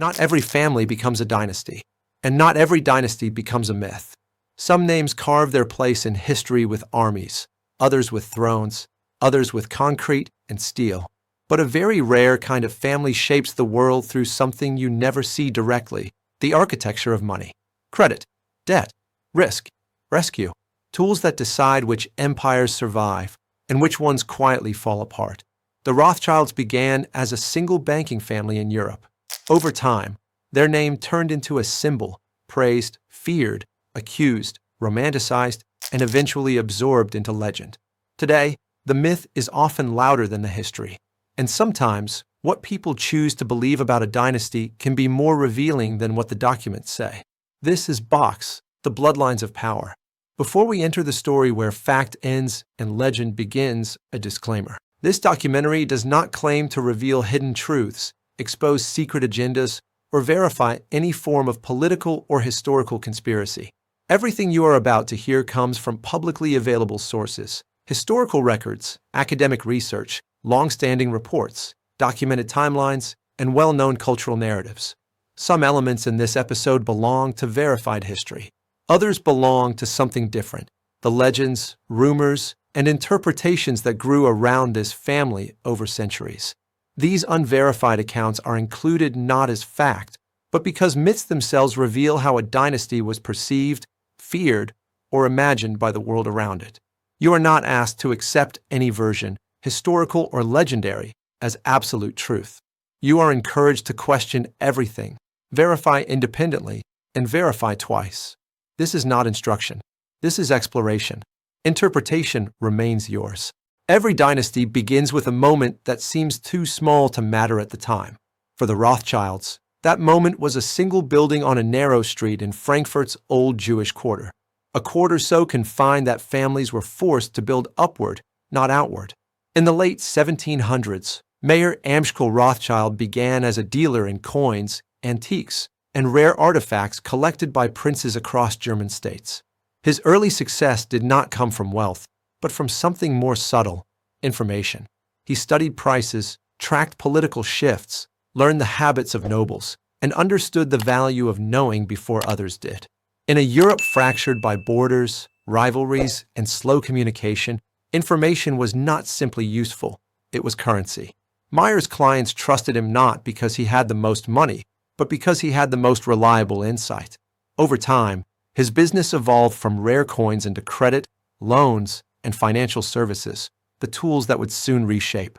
Not every family becomes a dynasty, and not every dynasty becomes a myth. Some names carve their place in history with armies, others with thrones, others with concrete and steel. But a very rare kind of family shapes the world through something you never see directly: the architecture of money. Credit, debt, risk, rescue. Tools that decide which empires survive and which ones quietly fall apart. The Rothschilds began as a single banking family in Europe. Over time, their name turned into a symbol, praised, feared, accused, romanticized, and eventually absorbed into legend. Today, the myth is often louder than the history. And sometimes, what people choose to believe about a dynasty can be more revealing than what the documents say. This is Box, the Bloodlines of Power. Before we enter the story where fact ends and legend begins, a disclaimer. This documentary does not claim to reveal hidden truths, expose secret agendas, or verify any form of political or historical conspiracy. Everything you are about to hear comes from publicly available sources: historical records, academic research, long-standing reports, documented timelines, and well-known cultural narratives. Some elements in this episode belong to verified history. Others belong to something different: the legends, rumors, and interpretations that grew around this family over centuries. These unverified accounts are included not as fact, but because myths themselves reveal how a dynasty was perceived, feared, or imagined by the world around it. You are not asked to accept any version, historical or legendary, as absolute truth. You are encouraged to question everything, verify independently, and verify twice. This is not instruction. This is exploration. Interpretation remains yours. Every dynasty begins with a moment that seems too small to matter at the time. For the Rothschilds, that moment was a single building on a narrow street in Frankfurt's old Jewish quarter. A quarter so confined that families were forced to build upward, not outward. In the late 1700s, Mayer Amschel Rothschild began as a dealer in coins, antiques, and rare artifacts collected by princes across German states. His early success did not come from wealth, but from something more subtle: information. He studied prices, tracked political shifts, learned the habits of nobles, and understood the value of knowing before others did. In a Europe fractured by borders, rivalries, and slow communication, information was not simply useful, it was currency. Mayer's clients trusted him not because he had the most money, but because he had the most reliable insight. Over time, his business evolved from rare coins into credit, loans, and financial services, the tools that would soon reshape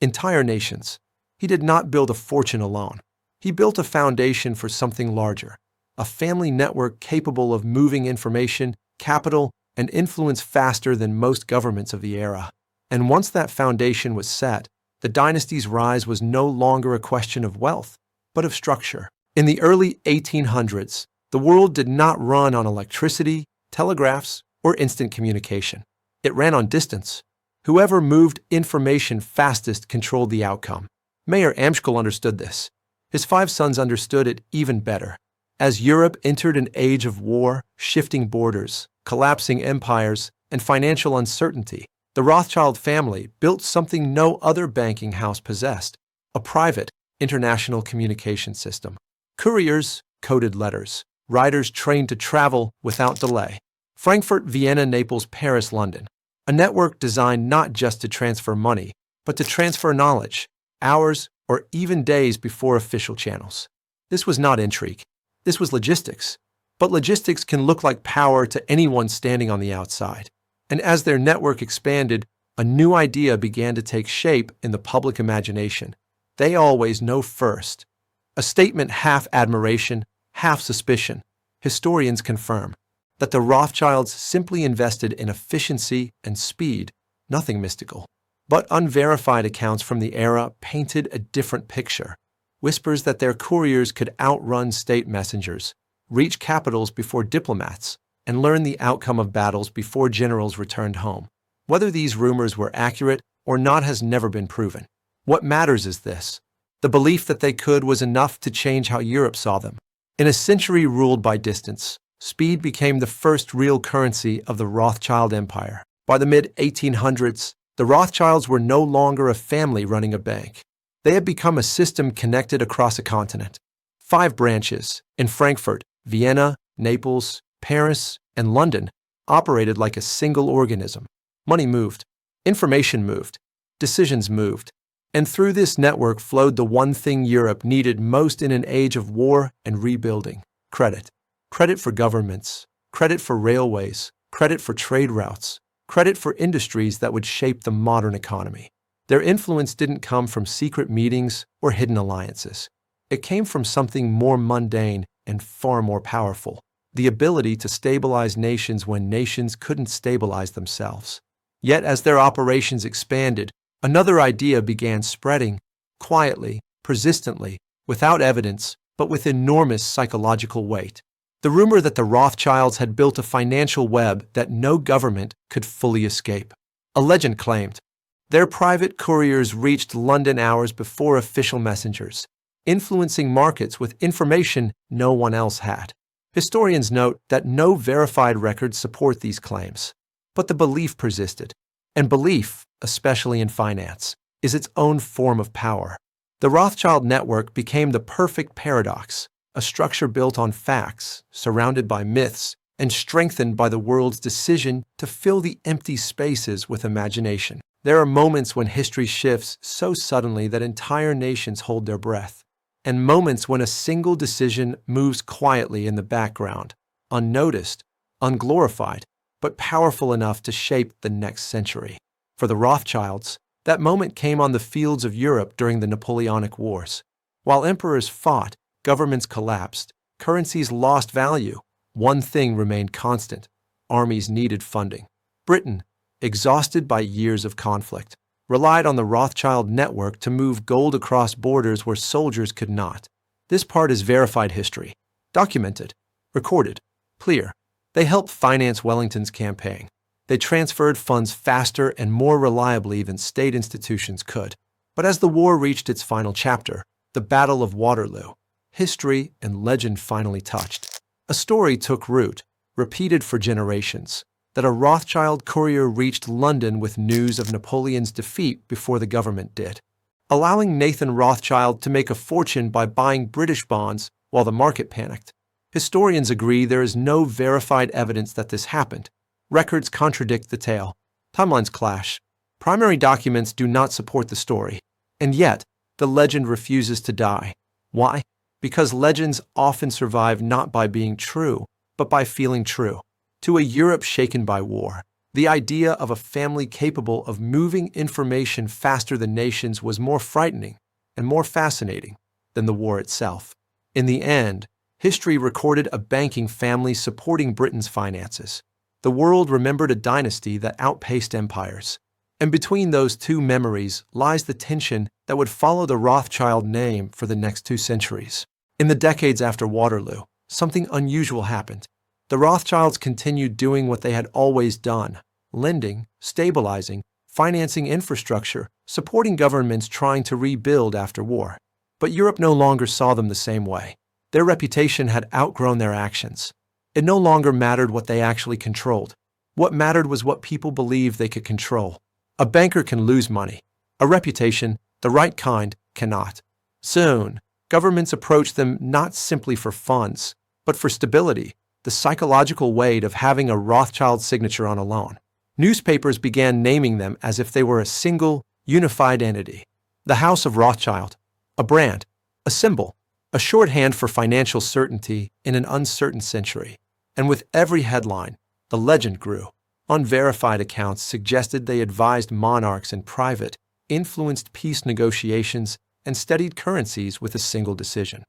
entire nations. He did not build a fortune alone. He built a foundation for something larger, a family network capable of moving information, capital, and influence faster than most governments of the era. And once that foundation was set, the dynasty's rise was no longer a question of wealth, but of structure. In the early 1800s, the world did not run on electricity, telegraphs, or instant communication. It ran on distance. Whoever moved information fastest controlled the outcome. Mayer Amschel understood this. His 5 sons understood it even better. As Europe entered an age of war, shifting borders, collapsing empires, and financial uncertainty, the Rothschild family built something no other banking house possessed: a private, international communication system. Couriers coded letters, riders trained to travel without delay. Frankfurt, Vienna, Naples, Paris, London. A network designed not just to transfer money, but to transfer knowledge, hours or even days before official channels. This was not intrigue. This was logistics. But logistics can look like power to anyone standing on the outside. And as their network expanded, a new idea began to take shape in the public imagination. They always know first. A statement half admiration, half suspicion. Historians confirm that the Rothschilds simply invested in efficiency and speed, nothing mystical. But unverified accounts from the era painted a different picture. Whispers that their couriers could outrun state messengers, reach capitals before diplomats, and learn the outcome of battles before generals returned home. Whether these rumors were accurate or not has never been proven. What matters is this: the belief that they could was enough to change how Europe saw them. In a century ruled by distance, speed became the first real currency of the Rothschild empire. By the mid-1800s, the Rothschilds were no longer a family running a bank. They had become a system connected across a continent. 5 branches in Frankfurt, Vienna, Naples, Paris, and London operated like a single organism. Money moved, information moved, decisions moved, and through this network flowed the one thing Europe needed most in an age of war and rebuilding: credit. Credit for governments, credit for railways, credit for trade routes, credit for industries that would shape the modern economy. Their influence didn't come from secret meetings or hidden alliances. It came from something more mundane and far more powerful: the ability to stabilize nations when nations couldn't stabilize themselves. Yet as their operations expanded, another idea began spreading, quietly, persistently, without evidence, but with enormous psychological weight. The rumor that the Rothschilds had built a financial web that no government could fully escape. A legend claimed their private couriers reached London hours before official messengers, influencing markets with information no one else had. Historians note that no verified records support these claims, but the belief persisted. And belief, especially in finance, is its own form of power. The Rothschild network became the perfect paradox: a structure built on facts, surrounded by myths, and strengthened by the world's decision to fill the empty spaces with imagination. There are moments when history shifts so suddenly that entire nations hold their breath, and moments when a single decision moves quietly in the background, unnoticed, unglorified, but powerful enough to shape the next century. For the Rothschilds, that moment came on the fields of Europe during the Napoleonic Wars. While emperors fought, governments collapsed, currencies lost value, one thing remained constant: armies needed funding. Britain, exhausted by years of conflict, relied on the Rothschild network to move gold across borders where soldiers could not. This part is verified history, documented, recorded, clear. They helped finance Wellington's campaign. They transferred funds faster and more reliably than state institutions could. But as the war reached its final chapter, the Battle of Waterloo, history and legend finally touched. A story took root, repeated for generations, that a Rothschild courier reached London with news of Napoleon's defeat before the government did, allowing Nathan Rothschild to make a fortune by buying British bonds while the market panicked. Historians agree there is no verified evidence that this happened. Records contradict the tale. Timelines clash. Primary documents do not support the story. And yet, the legend refuses to die. Why? Because legends often survive not by being true, but by feeling true. To a Europe shaken by war, the idea of a family capable of moving information faster than nations was more frightening and more fascinating than the war itself. In the end, history recorded a banking family supporting Britain's finances. The world remembered a dynasty that outpaced empires. And between those two memories lies the tension that would follow the Rothschild name for the next 2 centuries. In the decades after Waterloo, something unusual happened. The Rothschilds continued doing what they had always done: lending, stabilizing, financing infrastructure, supporting governments trying to rebuild after war. But Europe no longer saw them the same way. Their reputation had outgrown their actions. It no longer mattered what they actually controlled. What mattered was what people believed they could control. A banker can lose money. A reputation, the right kind, cannot. Soon, governments approached them not simply for funds, but for stability, the psychological weight of having a Rothschild signature on a loan. Newspapers began naming them as if they were a single, unified entity. The House of Rothschild, a brand, a symbol, a shorthand for financial certainty in an uncertain century. And with every headline, the legend grew. Unverified accounts suggested they advised monarchs in private, influenced peace negotiations, and studied currencies with a single decision.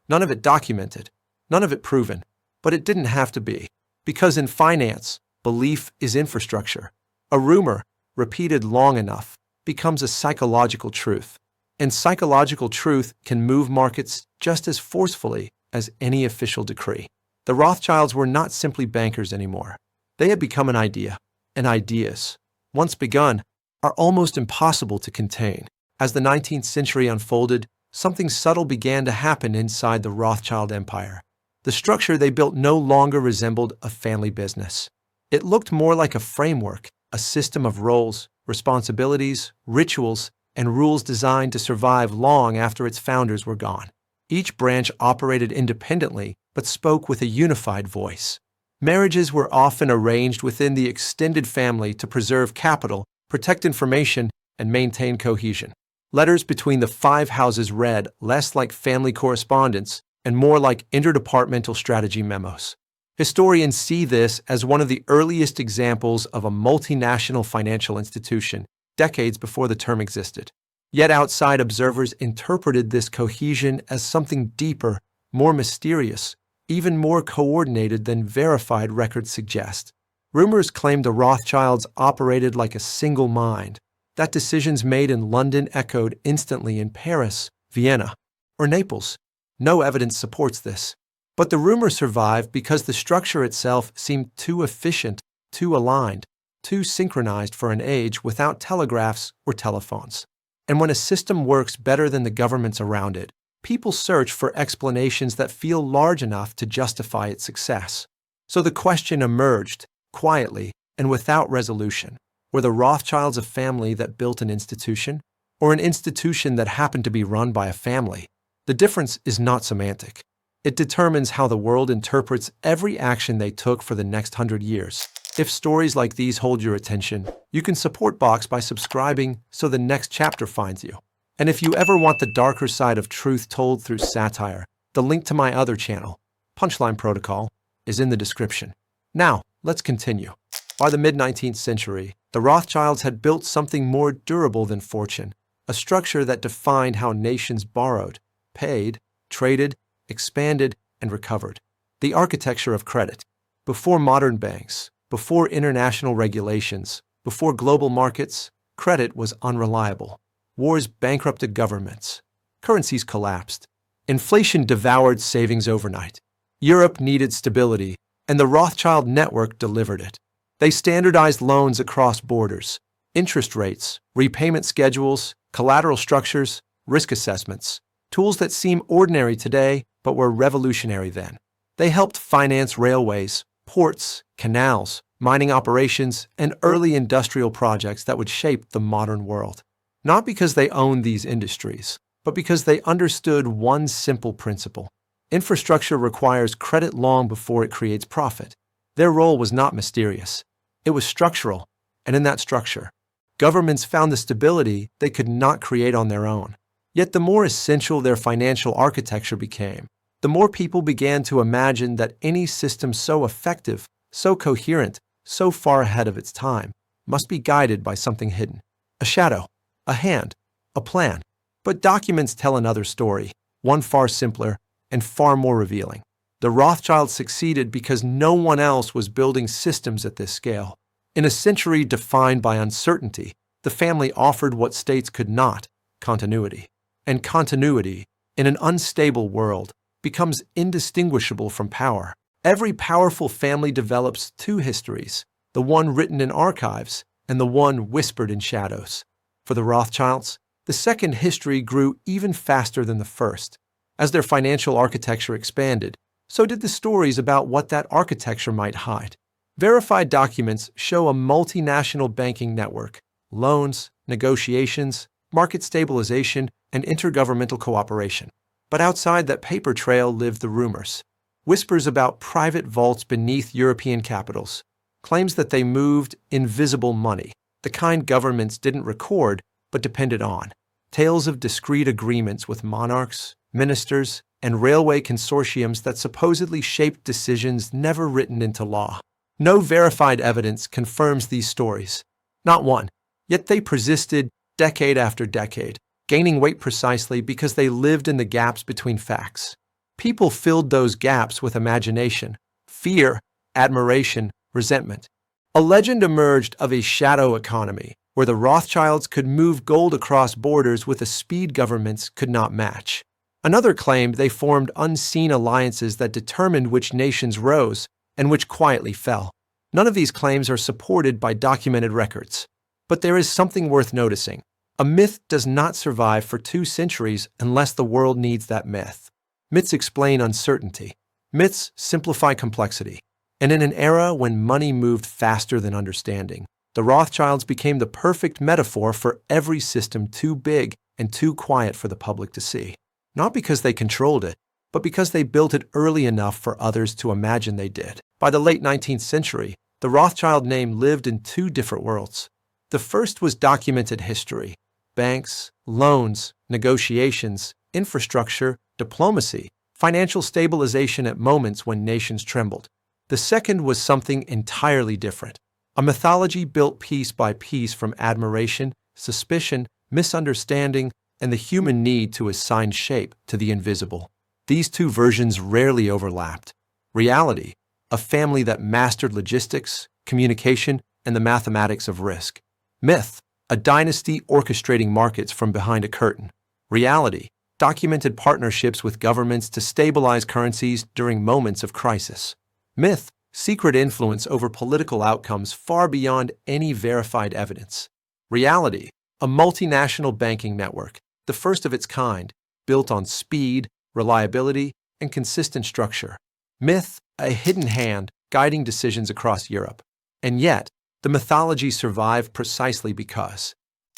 None of it documented, none of it proven, but it didn't have to be. Because in finance, belief is infrastructure. A rumor, repeated long enough, becomes a psychological truth. And psychological truth can move markets just as forcefully as any official decree. The Rothschilds were not simply bankers anymore. They had become an idea, and ideas, once begun, are almost impossible to contain. As the 19th century unfolded, something subtle began to happen inside the Rothschild empire. The structure they built no longer resembled a family business. It looked more like a framework, a system of roles, responsibilities, rituals, and rules designed to survive long after its founders were gone. Each branch operated independently but spoke with a unified voice. Marriages were often arranged within the extended family to preserve capital, protect information, and maintain cohesion. Letters between the five houses read less like family correspondence and more like interdepartmental strategy memos. Historians see this as one of the earliest examples of a multinational financial institution, decades before the term existed. Yet outside observers interpreted this cohesion as something deeper, more mysterious, even more coordinated than verified records suggest. Rumors claimed the Rothschilds operated like a single mind, that decisions made in London echoed instantly in Paris, Vienna, or Naples. No evidence supports this. But the rumor survived because the structure itself seemed too efficient, too aligned, too synchronized for an age without telegraphs or telephones. And when a system works better than the governments around it, people search for explanations that feel large enough to justify its success. So the question emerged, quietly and without resolution. Were the Rothschilds a family that built an institution, or an institution that happened to be run by a family? The difference is not semantic. It determines how the world interprets every action they took for the next 100 years. If stories like these hold your attention, you can support Box by subscribing so the next chapter finds you. And if you ever want the darker side of truth told through satire, the link to my other channel, Punchline Protocol, is in the description. Now, let's continue. By the mid-19th century, the Rothschilds had built something more durable than fortune, a structure that defined how nations borrowed, paid, traded, expanded, and recovered. The architecture of credit. Before modern banks, before international regulations, before global markets, credit was unreliable. Wars bankrupted governments. Currencies collapsed. Inflation devoured savings overnight. Europe needed stability, and the Rothschild network delivered it. They standardized loans across borders, interest rates, repayment schedules, collateral structures, risk assessments, tools that seem ordinary today but were revolutionary then. They helped finance railways, ports, canals, mining operations, and early industrial projects that would shape the modern world. Not because they owned these industries, but because they understood one simple principle. Infrastructure requires credit long before it creates profit. Their role was not mysterious. It was structural, and in that structure, governments found the stability they could not create on their own. Yet the more essential their financial architecture became, the more people began to imagine that any system so effective, so coherent, so far ahead of its time, must be guided by something hidden. A shadow, a hand, a plan. But documents tell another story, one far simpler and far more revealing. The Rothschilds succeeded because no one else was building systems at this scale. In a century defined by uncertainty, the family offered what states could not: continuity. And continuity, in an unstable world, becomes indistinguishable from power. Every powerful family develops two histories, the one written in archives and the one whispered in shadows. For the Rothschilds, the second history grew even faster than the first. As their financial architecture expanded, so did the stories about what that architecture might hide. Verified documents show a multinational banking network, loans, negotiations, market stabilization, and intergovernmental cooperation. But outside that paper trail lived the rumors. Whispers about private vaults beneath European capitals, claims that they moved invisible money, the kind governments didn't record but depended on. Tales of discreet agreements with monarchs, ministers, and railway consortiums that supposedly shaped decisions never written into law. No verified evidence confirms these stories. Not one. Yet they persisted decade after decade, gaining weight precisely because they lived in the gaps between facts. People filled those gaps with imagination, fear, admiration, resentment. A legend emerged of a shadow economy where the Rothschilds could move gold across borders with a speed governments could not match. Another claimed they formed unseen alliances that determined which nations rose and which quietly fell. None of these claims are supported by documented records. But there is something worth noticing. A myth does not survive for 2 centuries unless the world needs that myth. Myths explain uncertainty. Myths simplify complexity. And in an era when money moved faster than understanding, the Rothschilds became the perfect metaphor for every system too big and too quiet for the public to see. not because they controlled it, but because they built it early enough for others to imagine they did. By the late 19th century, the Rothschild name lived in two different worlds. The first was documented history: banks, loans, negotiations, infrastructure, diplomacy, financial stabilization at moments when nations trembled. The second was something entirely different: a mythology built piece by piece from admiration, suspicion, misunderstanding, and the human need to assign shape to the invisible. These two versions rarely overlapped. Reality: a family that mastered logistics, communication, and the mathematics of risk. Myth: a dynasty orchestrating markets from behind a curtain. Reality: documented partnerships with governments to stabilize currencies during moments of crisis. Myth: secret influence over political outcomes far beyond any verified evidence. Reality: a multinational banking network, the first of its kind, built on speed, reliability, and consistent structure. Myth: a hidden hand guiding decisions across Europe. And yet, the mythology survived precisely because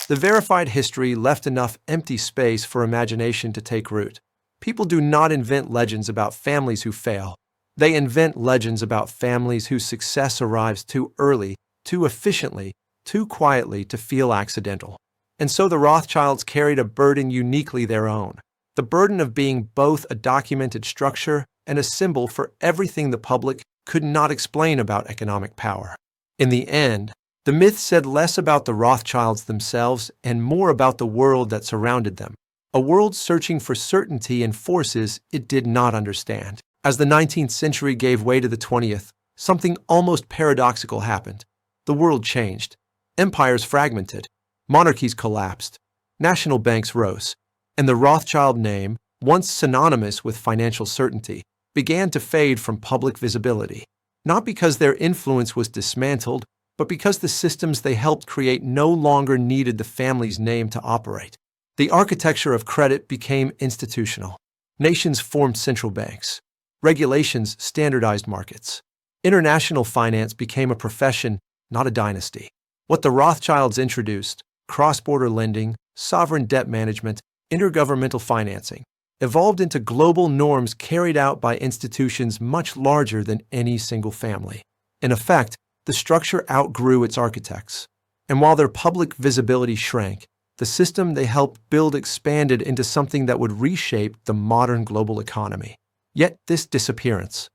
the verified history left enough empty space for imagination to take root. People do not invent legends about families who fail. They invent legends about families whose success arrives too early, too efficiently, too quietly to feel accidental. And so the Rothschilds carried a burden uniquely their own: the burden of being both a documented structure and a symbol for everything the public could not explain about economic power. In the end, the myth said less about the Rothschilds themselves and more about the world that surrounded them, a world searching for certainty in forces it did not understand. As the 19th century gave way to the 20th, something almost paradoxical happened. The world changed. Empires fragmented. Monarchies collapsed. National banks rose. And the Rothschild name, once synonymous with financial certainty, began to fade from public visibility. Not because their influence was dismantled, but because the systems they helped create no longer needed the family's name to operate. The architecture of credit became institutional. Nations formed central banks. Regulations standardized markets. International finance became a profession, not a dynasty. What the Rothschilds introduced, cross-border lending, sovereign debt management, intergovernmental financing, evolved into global norms carried out by institutions much larger than any single family. In effect, the structure outgrew its architects. And while their public visibility shrank, the system they helped build expanded into something that would reshape the modern global economy. Yet this disappearance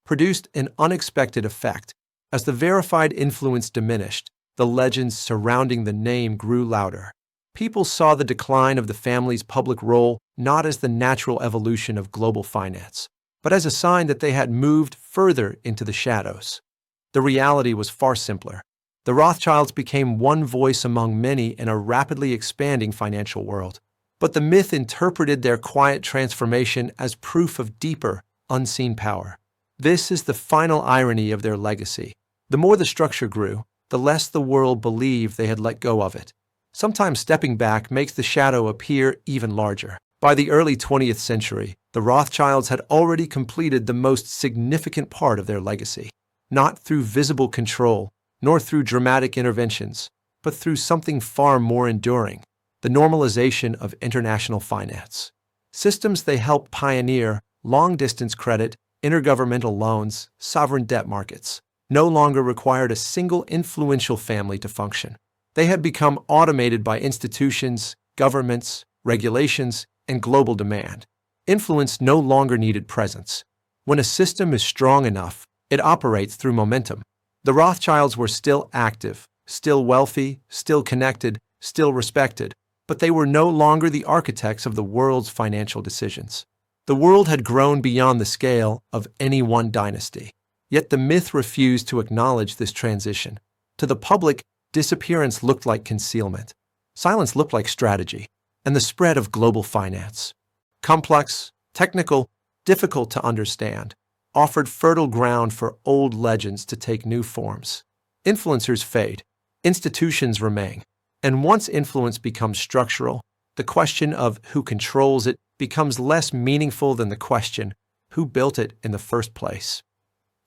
produced an unexpected effect. As the verified influence diminished, the legends surrounding the name grew louder. People saw the decline of the family's public role not as the natural evolution of global finance, but as a sign that they had moved further into the shadows. The reality was far simpler. The Rothschilds became one voice among many in a rapidly expanding financial world. But the myth interpreted their quiet transformation as proof of deeper, unseen power. This is the final irony of their legacy. The more the structure grew, the less the world believed they had let go of it. Sometimes stepping back makes the shadow appear even larger. By the early 20th century, the Rothschilds had already completed the most significant part of their legacy. Not through visible control, nor through dramatic interventions, but through something far more enduring: the normalization of international finance. Systems they helped pioneer, long-distance credit, intergovernmental loans, sovereign debt markets, no longer required a single influential family to function. They had become automated by institutions, governments, regulations, and global demand. Influence no longer needed presence. When a system is strong enough, it operates through momentum. The Rothschilds were still active, still wealthy, still connected, still respected, but they were no longer the architects of the world's financial decisions. The world had grown beyond the scale of any one dynasty. Yet the myth refused to acknowledge this transition. To the public, disappearance looked like concealment. Silence looked like strategy, and the spread of global finance. Complex, technical, difficult to understand, offered fertile ground for old legends to take new forms. Influencers fade, institutions remain, and once influence becomes structural, the question of who controls it becomes less meaningful than the question, who built it in the first place?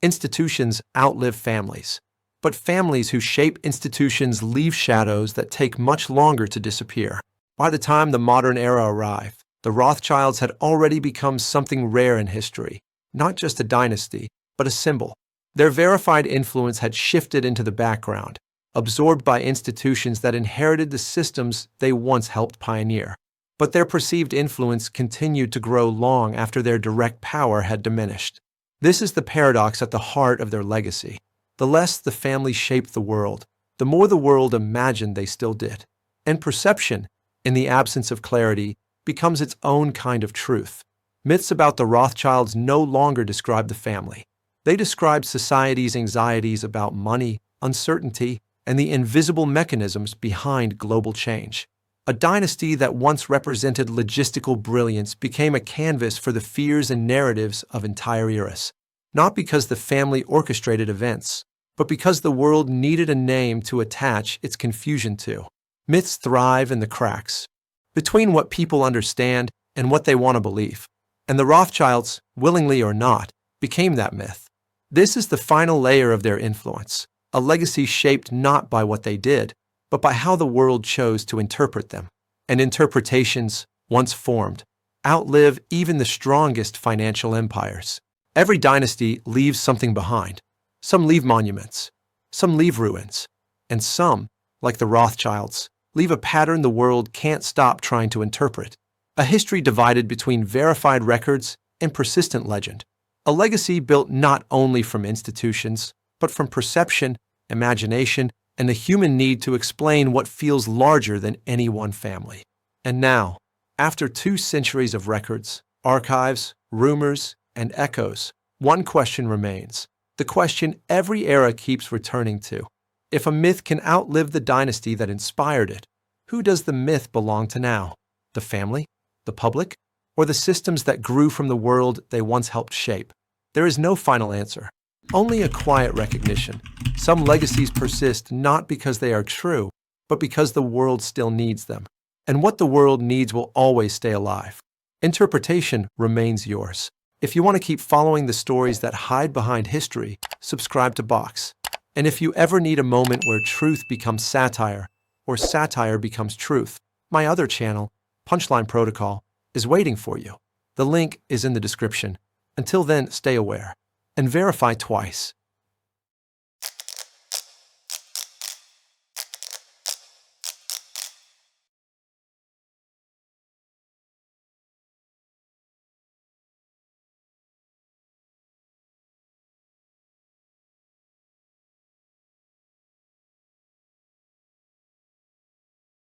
Institutions outlive families, but families who shape institutions leave shadows that take much longer to disappear. By the time the modern era arrived, The Rothschilds had already become something rare in history, not just a dynasty, but a symbol. Their verified influence had shifted into the background, absorbed by institutions that inherited the systems they once helped pioneer. But their perceived influence continued to grow long after their direct power had diminished. This is the paradox at the heart of their legacy. The less the family shaped the world, the more the world imagined they still did. And perception, in the absence of clarity, becomes its own kind of truth. Myths about the Rothschilds no longer describe the family. They describe society's anxieties about money, uncertainty, and the invisible mechanisms behind global change. A dynasty that once represented logistical brilliance became a canvas for the fears and narratives of entire eras. Not because the family orchestrated events, but because the world needed a name to attach its confusion to. Myths thrive in the cracks between what people understand and what they want to believe. And the Rothschilds, willingly or not, became that myth. This is the final layer of their influence, a legacy shaped not by what they did, but by how the world chose to interpret them. And interpretations, once formed, outlive even the strongest financial empires. Every dynasty leaves something behind. Some leave monuments, some leave ruins, and some, like the Rothschilds, leave a pattern the world can't stop trying to interpret. A history divided between verified records and persistent legend. A legacy built not only from institutions, but from perception, imagination, and the human need to explain what feels larger than any one family. And now, after 2 centuries of records, archives, rumors, and echoes, one question remains. The question every era keeps returning to. If a myth can outlive the dynasty that inspired it, who does the myth belong to now? The family? The public? Or the systems that grew from the world they once helped shape? There is no final answer, only a quiet recognition. Some legacies persist not because they are true, but because the world still needs them. And what the world needs will always stay alive. Interpretation remains yours. If you want to keep following the stories that hide behind history, subscribe to Box. And if you ever need a moment where truth becomes satire, or satire becomes truth, my other channel, Punchline Protocol, is waiting for you. The link is in the description. Until then, stay aware and verify twice.